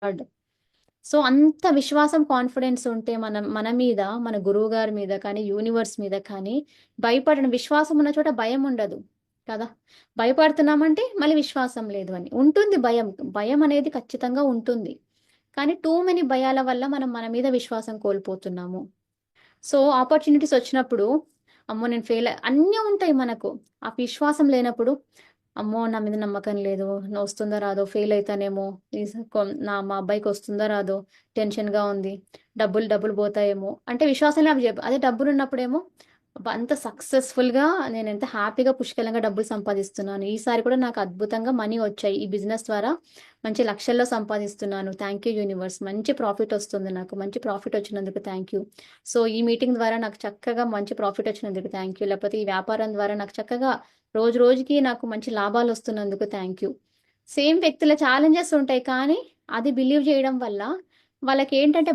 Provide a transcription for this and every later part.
God. So అంత విశ్వాసం, confidence ఉంటే మన మీద, మన గురువు గారి మీద కానీ, యూనివర్స్ మీద కానీ భయపడని, విశ్వాసం ఉన్న చోట భయం ఉండదు కదా! భయపడుతున్నామంటే మళ్ళీ విశ్వాసం లేదు అని. ఉంటుంది భయం. భయం అనేది ఖచ్చితంగా ఉంటుంది. కానీ టూ మెనీ భయాల వల్ల మనం మన మీద విశ్వాసం కోల్పోతున్నాము. సో ఆపర్చునిటీస్ వచ్చినప్పుడు అమ్మో! నేను ఫెయిల్ అన్నీ ఉంటాయి మనకు. ఆ విశ్వాసం లేనప్పుడు అమ్మో! నా మీద నమ్మకం లేదు. వస్తుందో రాదో, ఫెయిల్ అయితానేమో, మా అబ్బాయికి వస్తుందో రాదో, టెన్షన్‌గా ఉంది. డబ్బులు డబ్బులు పోతాయేమో అంటే విశ్వాసంలో అవి అదే డబ్బులున్నప్పుడేమో అబ్బా! అంత సక్సెస్‌ఫుల్‌గా నేనెంత హ్యాపీగా పుష్కలంగా డబ్బులు సంపాదిస్తున్నాను. ఈసారి కూడా నాకు అద్భుతంగా మనీ వచ్చాయి. ఈ బిజినెస్ ద్వారా మంచి లక్షల్లో సంపాదిస్తున్నాను. Thank you universe. మంచి ప్రాఫిట్ వస్తుంది నాకు. మంచి ప్రాఫిట్ వచ్చినందుకు థాంక్ యూ. సో, ఈ మీటింగ్ ద్వారా నాకు చక్కగా మంచి ప్రాఫిట్ వచ్చినందుకు థాంక్ యూ. లేకపోతే ఈ వ్యాపారం ద్వారా నాకు చక్కగా రోజు రోజుకి నాకు మంచి లాభాలొస్తున్నందుకు థాంక్ యూ. సేమ్ వ్యక్తుల ఛాలెంజెస్ ఉంటాయి. కానీ అది బిలీవ్ చేయడం వల్ల వాళ్ళకేంటంటే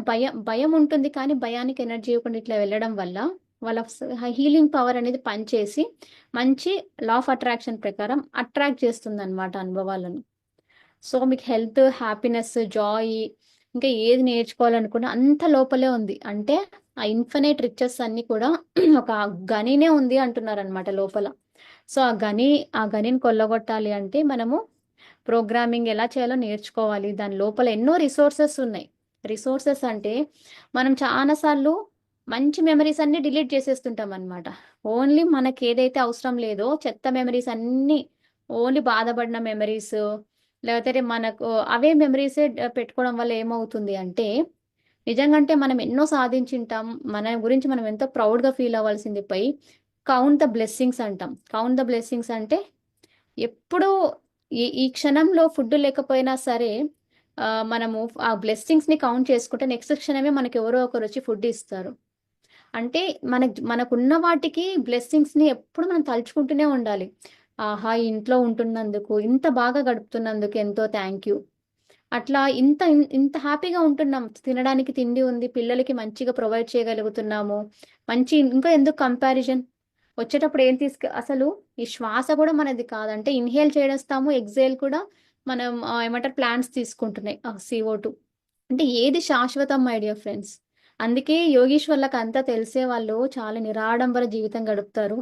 భయం ఉంటుంది. కానీ భయానికి ఎనర్జీ ఇవ్వకుండా ఇట్లా వెళ్ళడం వల్ల వాళ్ళ హీలింగ్ పవర్ అనేది పనిచేసి మంచి లా ఆఫ్ అట్రాక్షన్ ప్రకారం అట్రాక్ట్ చేస్తుందన్నమాట అనుభవాలను. సో, మీకు హెల్త్, హ్యాపీనెస్, జాయ్ ఇంకా ఏది నేర్చుకోవాలనుకున్నా అంత లోపలే ఉంది. అంటే ఆ ఇన్ఫినైట్ రిచెస్ అన్నీ కూడా ఒక గనినే ఉంది అంటున్నారనమాట లోపల. సో, ఆ గనిని కొల్లగొట్టాలి అంటే మనము ప్రోగ్రామింగ్ ఎలా చేయాలో నేర్చుకోవాలి. దాని లోపల ఎన్నో రిసోర్సెస్ ఉన్నాయి. రిసోర్సెస్ అంటే మనం చానా సార్లు మంచి మెమరీస్ అన్నీ డిలీట్ చేసేస్తుంటామనమాట. ఓన్లీ మనకేదైతే అవసరం లేదో చెత్త మెమరీస్ అన్నీ, ఓన్లీ బాధపడిన మెమరీస్ లేకపోతే మనకు అవే మెమరీసే పెట్టుకోవడం వల్ల ఏమవుతుంది అంటే, నిజంగంటే మనం ఎన్నో సాధించింటాం. మన గురించి మనం ఎంతో ప్రౌడ్‌గా ఫీల్ అవ్వాల్సింది పోయి, కౌంట్ ద బ్లెస్సింగ్స్ అంటాం. కౌంట్ ద బ్లెస్సింగ్స్ అంటే ఎప్పుడూ ఈ క్షణంలో ఫుడ్ లేకపోయినా సరే మనము ఆ బ్లెస్సింగ్స్‌ని కౌంట్ చేసుకుంటే నెక్స్ట్ క్షణమే మనకెవరో ఒకరొచ్చి ఫుడ్ ఇస్తారు. అంటే మనకున్న వాటికి బ్లెస్సింగ్స్‌ని ఎప్పుడు మనం తలుచుకుంటూనే ఉండాలి. ఆహా! ఇంట్లో ఉంటున్నందుకు, ఇంత బాగా గడుపుతున్నందుకు ఎంతో థాంక్ యూ. అట్లా ఇంత హ్యాపీగా ఉంటున్నాం. తినడానికి తిండి ఉంది. పిల్లలకి మంచిగా ప్రొవైడ్ చేయగలుగుతున్నాము. ఇంకా ఎందుకు కంపారిజన్? వచ్చేటప్పుడు ఏం అసలు ఈ శ్వాస కూడా మనది కాదు. అంటే ఇన్‌హేల్ చేసేస్తాము. ఎక్స్‌హేల్ కూడా మనం ఏమంటారు ప్లాంట్స్ తీసుకుంటున్నాయి. CO2. అంటే ఏది శాశ్వతం మై డియర్ ఫ్రెండ్స్. అందుకే యోగీశ్వర్లకు అంతా తెలిసే వాళ్ళు చాలా నిరాడంబర జీవితం గడుపుతారు.